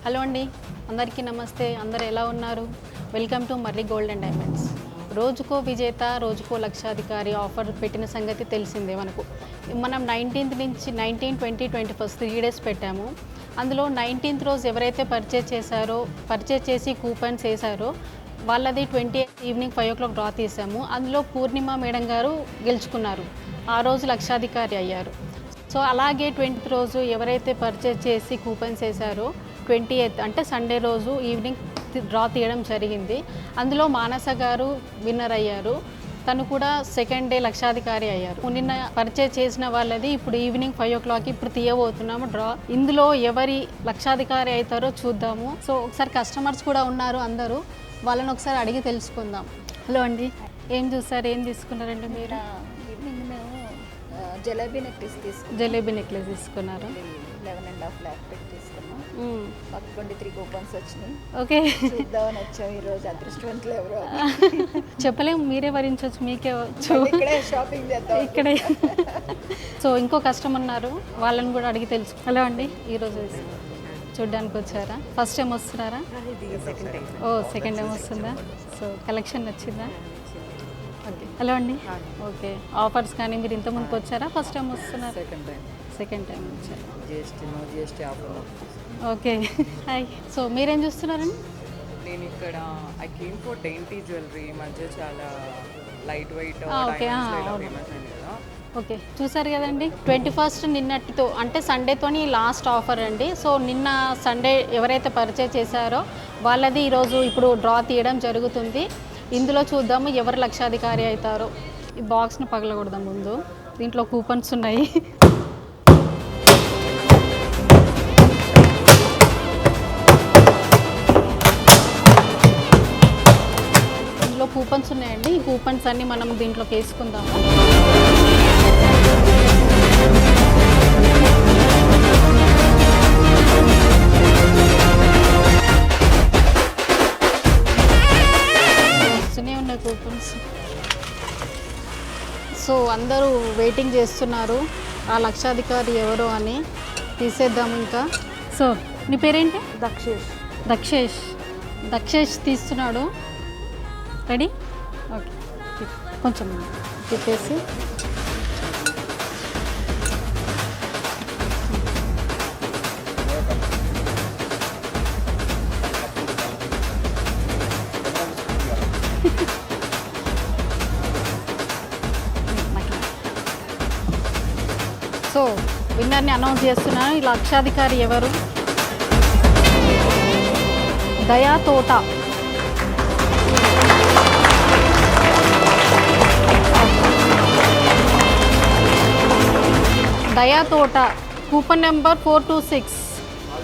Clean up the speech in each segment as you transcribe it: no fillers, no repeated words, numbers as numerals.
Hello అండి, అందరికీ నమస్తే. అందరు ఎలా ఉన్నారు? Welcome to Marri gold and diamonds. రోజుకో విజేత రోజుకో లక్షాధికారి ఆఫర్ పెట్టిన సంగతి తెలిసిందే మనకు. మనం 19th నుంచి 19, 20, 21 3 డేస్ పెట్టాము. అందులో 19th రోజు ఎవరైతే పర్చేజ్ చేసి కూపన్స్ వేశారో వాళ్ళది 20 ఈవినింగ్ 5 o'clock డ్రా తీసాము. అందులో పూర్ణిమ మేడం గారు గెలుచుకున్నారు. ఆ రోజు లక్షాధికారి అయ్యారు. సో అలాగే 20th రోజు ఎవరైతే పర్చేజ్ చేసి కూపన్స్ వేశారో 28th అంటే సండే రోజు ఈవినింగ్ డ్రా తీయడం జరిగింది. అందులో మానస గారు విన్నర్ అయ్యారు. తను కూడా సెకండ్ డే లక్షాధికారి అయ్యారు. నిన్న పర్చేజ్ చేసిన వాళ్ళది ఇప్పుడు ఈవినింగ్ 5 o'clock ఇప్పుడు తీయబోతున్నాము డ్రా. ఇందులో ఎవరి లక్షాధికారి అవుతారో చూద్దాము. సో ఒకసారి కస్టమర్స్ కూడా ఉన్నారు అందరూ, వాళ్ళని ఒకసారి అడిగి తెలుసుకుందాం. హలో అండి, ఏం చూసారు, ఏం తీసుకున్నారండి మీరు? ఈవినింగ్ మేము జలేబీ నెక్లెస్ తీసుకున్నారు. 11.5 lakh పెట్టి తీసుకున్నాం. మాకు 23 కూపన్స్ వచ్చినాయి. ఓకే, చూద్దామని వచ్చాం ఈరోజు. అదృష్టవంతులు ఎవరో చెప్పలేము, మీరే వరించవచ్చు, మీకే వచ్చు. ఇక్కడే షాపింగ్ చేద్దాం ఇక్కడే. సో ఇంకో కస్టమర్ ఉన్నారు, వాళ్ళని కూడా అడిగి తెలుసు. హలో అండి, ఈరోజు చూడ్డానికి వచ్చారా? ఫస్ట్ టైం వస్తున్నారా? ఓ, సెకండ్ టైం వస్తుందా? సో కలెక్షన్ నచ్చిందా? ఓకే. హలో అండి, ఓకే. ఆఫర్స్ కానీ మీరు ఇంతకుముందుకు వచ్చారా, ఫస్ట్ టైం వస్తున్నారా? సెకండ్ టైం వచ్చారు. Okay, hi. సో మీరేం చూస్తున్నారండి? నేను ఇక్కడ ఐ కేమ్ ఫర్ డెయింటీ జ్యువెలరీ. మధ్య చాలా లైట్ వెయిట్ ఫేమస్ అయింది కదా. ఓకే, చూసారు కదండి. 21st నిన్నటితో అంటే సండేతోని లాస్ట్ ఆఫర్ అండి. సో నిన్న సండే ఎవరైతే పర్చేజ్ చేశారో వాళ్ళది ఈరోజు ఇప్పుడు డ్రా తీయడం జరుగుతుంది. ఇందులో చూద్దాము ఎవరు లక్షాధికారి అవుతారో. ఈ బాక్స్ను పగలకూడదాం ముందు, దీంట్లో కూపన్స్ ఉన్నాయి. ఇందులో కూపన్స్ ఉన్నాయండి. ఈ కూపన్స్ అన్నీ మనం దీంట్లోకి వేసుకుందాము. ఉన్నాయి కూపన్స్. సో అందరూ వెయిటింగ్ చేస్తున్నారు ఆ లక్షాధికారి ఎవరో అని. తీసేద్దాము ఇంకా. సో నీ పేరేంటి? దక్షేష్ తీస్తున్నాడు. రెడీ? ఓకే, కొంచెం తిప్పేసి సో విన్నర్ని అనౌన్స్ చేస్తున్నాను. ఈ లక్షాధికారి ఎవరు? దయా తోట. దయా తోట, కూపన్ నెంబర్ 426.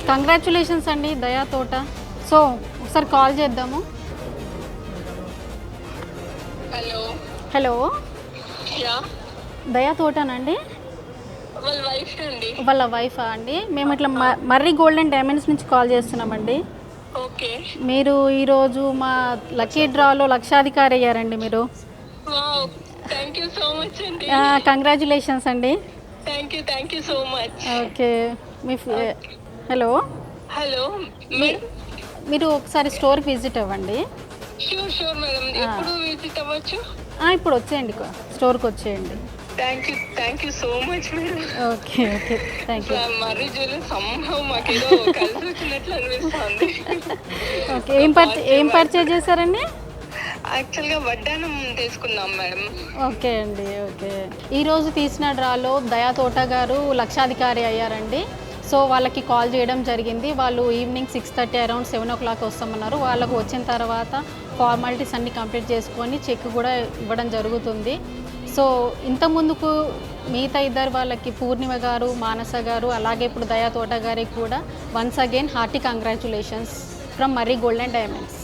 కంగ్రాచ్యులేషన్స్ అండి దయా తోట. సో ఒకసారి కాల్ చేద్దాము. హలో, దయా తోటనండి? వాళ్ళ వైఫా అండి? మేము ఇట్లా మర్రి గోల్డ్ అండ్ డైమండ్స్ నుంచి కాల్ చేస్తున్నామండి. ఓకే, మీరు ఈరోజు మా లక్కీ డ్రాలో లక్షాధికారి అయ్యారండి మీరు. థ్యాంక్ యూ సో మచ్ అండి. కంగ్రాచులేషన్స్ అండి. Thank you so much. Okay, me hello మీరు ఒకసారి స్టోర్కి విజిట్ అవ్వండి. Sure madam. ఎప్పుడు విజిట్ అవ్వచ్చు? ఇప్పుడు వచ్చేయండి, స్టోర్కి వచ్చేయండి. Thank you so much madam. Okay, thank you. Marri jewellery సంభవం మాకేదో కలిసి వచ్చినట్లు అనిపిస్తుంది. ఓకే, ఏం పర్చేజ్ చేశారండి? యాక్చువల్గా వడ్డానం తీసుకుందాం మేడం. ఓకే అండి, ఓకే. ఈరోజు తీసిన డ్రాలో దయా తోట గారు లక్షాధికారి అయ్యారండి. సో వాళ్ళకి కాల్ చేయడం జరిగింది. వాళ్ళు ఈవినింగ్ 6:30 అరౌండ్ 7 o'clock వస్తామన్నారు. వాళ్ళకు వచ్చిన తర్వాత ఫార్మాలిటీస్ అన్నీ కంప్లీట్ చేసుకొని చెక్ కూడా ఇవ్వడం జరుగుతుంది. సో ఇంతకుముందుకు మిగతా ఇద్దరు వాళ్ళకి పూర్ణిమ గారు, మానస గారు, అలాగే ఇప్పుడు దయా తోట గారికి కూడా once again hearty congratulations from Marri gold and diamonds.